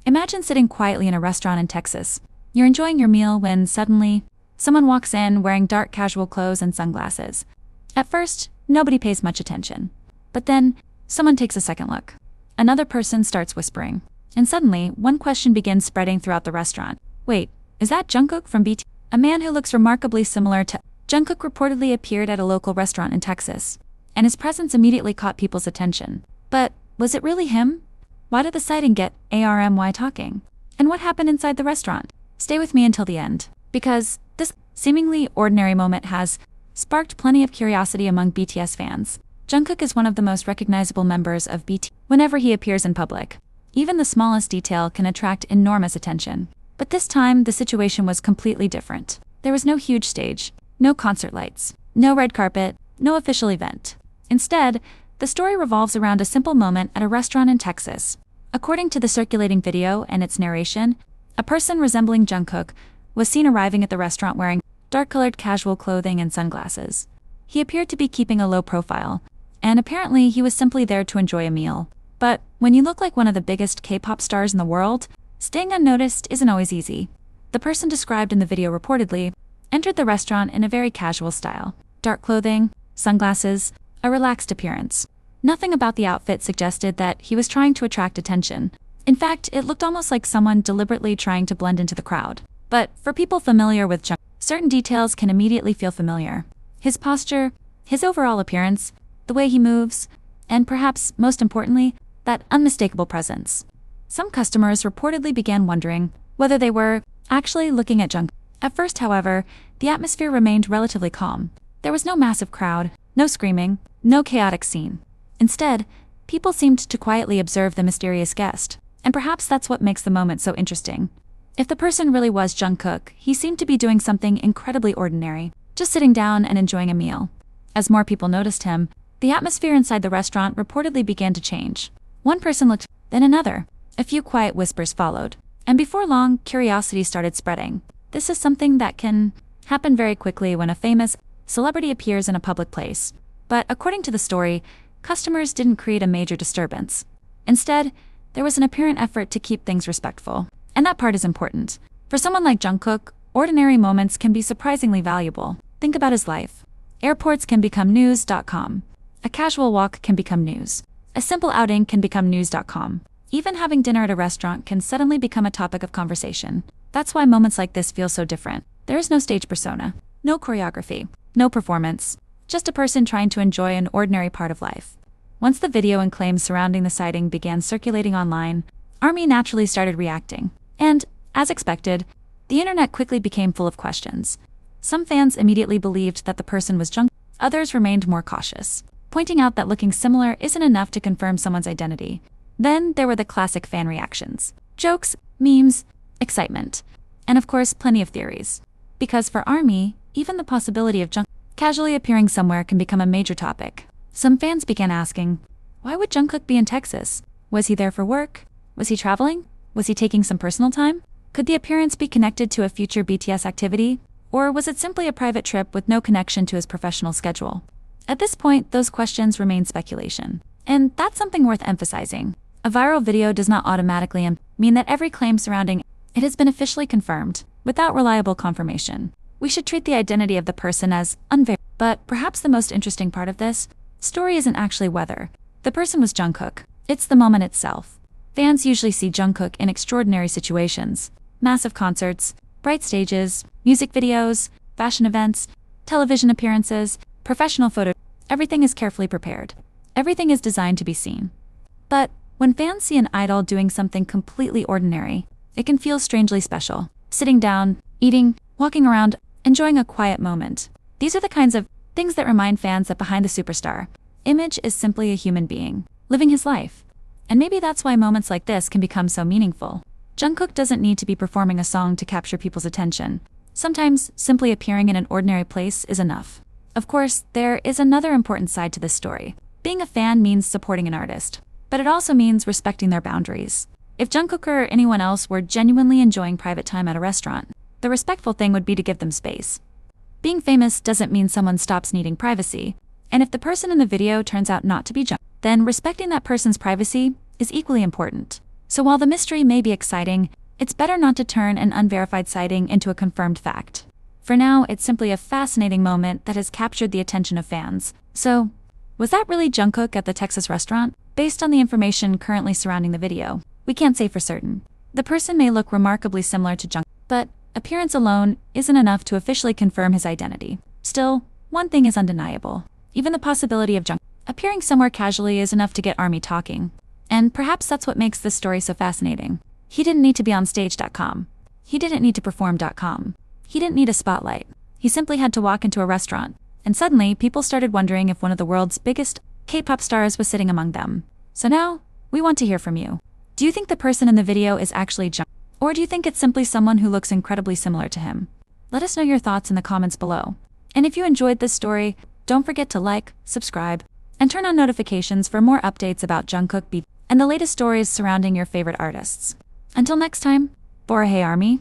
Imagine sitting quietly in a restaurant in Texas. You're enjoying your meal when suddenly, someone walks in wearing dark casual clothes and sunglasses. At first, nobody pays much attention. But then, someone takes a second look. Another person starts whispering. And suddenly, one question begins spreading throughout the restaurant. Wait, is that Jungkook from BTS? A man who looks remarkably similar to Jungkook reportedly appeared at a local restaurant in Texas, and his presence immediately caught people's attention. But was it really him? Why did the sighting get ARMY talking? And what happened inside the restaurant? Stay with me until the end, because this seemingly ordinary moment has sparked plenty of curiosity among BTS fans. Jungkook is one of the most recognizable members of BTS. Whenever he appears in public, even the smallest detail can attract enormous attention. But this time, the situation was completely different. There was no huge stage, no concert lights, no red carpet, no official event. Instead, the story revolves around a simple moment at a restaurant in Texas. According to the circulating video and its narration, a person resembling Jungkook was seen arriving at the restaurant wearing dark-colored casual clothing and sunglasses. He appeared to be keeping a low profile, and apparently he was simply there to enjoy a meal. But when you look like one of the biggest K-pop stars in the world, staying unnoticed isn't always easy. The person described in the video reportedly entered the restaurant in a very casual style. Dark clothing, sunglasses, a relaxed appearance. Nothing about the outfit suggested that he was trying to attract attention. In fact, it looked almost like someone deliberately trying to blend into the crowd. But for people familiar with Jungkook, certain details can immediately feel familiar. His posture, his overall appearance, the way he moves, and perhaps most importantly, that unmistakable presence. Some customers reportedly began wondering whether they were actually looking at Jungkook. At first, however, the atmosphere remained relatively calm. There was no massive crowd, no screaming, no chaotic scene. Instead, people seemed to quietly observe the mysterious guest, and perhaps that's what makes the moment so interesting. If the person really was Jungkook, he seemed to be doing something incredibly ordinary, just sitting down and enjoying a meal. As more people noticed him, the atmosphere inside the restaurant reportedly began to change. One person looked, then another. A few quiet whispers followed, and before long, curiosity started spreading. This is something that can happen very quickly when a famous celebrity appears in a public place. But according to the story, customers didn't create a major disturbance. Instead, there was an apparent effort to keep things respectful. And that part is important. For someone like Jungkook, ordinary moments can be surprisingly valuable. Think about his life. Airports can become news.com. A casual walk can become news. A simple outing can become news.com. Even having dinner at a restaurant can suddenly become a topic of conversation. That's why moments like this feel so different. There is no stage persona, no choreography, no performance, just a person trying to enjoy an ordinary part of life. Once the video and claims surrounding the sighting began circulating online, ARMY naturally started reacting. And, as expected, the internet quickly became full of questions. Some fans immediately believed that the person was Jungkook. Others remained more cautious, pointing out that looking similar isn't enough to confirm someone's identity. Then there were the classic fan reactions. Jokes, memes, excitement, and of course plenty of theories. Because for ARMY, even the possibility of Jungkook casually appearing somewhere can become a major topic. Some fans began asking, why would Jungkook be in Texas? Was he there for work? Was he traveling? Was he taking some personal time? Could the appearance be connected to a future BTS activity? Or was it simply a private trip with no connection to his professional schedule? At this point, those questions remain speculation. And that's something worth emphasizing. A viral video does not automatically mean that every claim surrounding it has been officially confirmed, without reliable confirmation. We should treat the identity of the person as unverified. But perhaps the most interesting part of this story isn't actually whether the person was Jungkook. It's the moment itself. Fans usually see Jungkook in extraordinary situations: massive concerts, bright stages, music videos, fashion events, television appearances, professional photos. Everything is carefully prepared. Everything is designed to be seen. But when fans see an idol doing something completely ordinary, it can feel strangely special. Sitting down, eating, walking around, enjoying a quiet moment. These are the kinds of things that remind fans that behind the superstar image is simply a human being, living his life. And maybe that's why moments like this can become so meaningful. Jungkook doesn't need to be performing a song to capture people's attention. Sometimes, simply appearing in an ordinary place is enough. Of course, there is another important side to this story. Being a fan means supporting an artist, but it also means respecting their boundaries. If Jungkook or anyone else were genuinely enjoying private time at a restaurant, the respectful thing would be to give them space. Being famous doesn't mean someone stops needing privacy, and if the person in the video turns out not to be Jungkook, then respecting that person's privacy is equally important. So while the mystery may be exciting, it's better not to turn an unverified sighting into a confirmed fact. For now, it's simply a fascinating moment that has captured the attention of fans. So, was that really Jungkook at the Texas restaurant? Based on the information currently surrounding the video, we can't say for certain. The person may look remarkably similar to Jungkook, but appearance alone isn't enough to officially confirm his identity. Still, one thing is undeniable. Even the possibility of Jungkook appearing somewhere casually is enough to get ARMY talking. And perhaps that's what makes this story so fascinating. He didn't need to be on stage.com. He didn't need to perform.com. He didn't need a spotlight. He simply had to walk into a restaurant. And suddenly, people started wondering if one of the world's biggest K-pop stars was sitting among them. So now, we want to hear from you. Do you think the person in the video is actually Jungkook? Or do you think it's simply someone who looks incredibly similar to him? Let us know your thoughts in the comments below. And if you enjoyed this story, don't forget to like, subscribe, and turn on notifications for more updates about Jungkook BTS and the latest stories surrounding your favorite artists. Until next time, Borahei Army.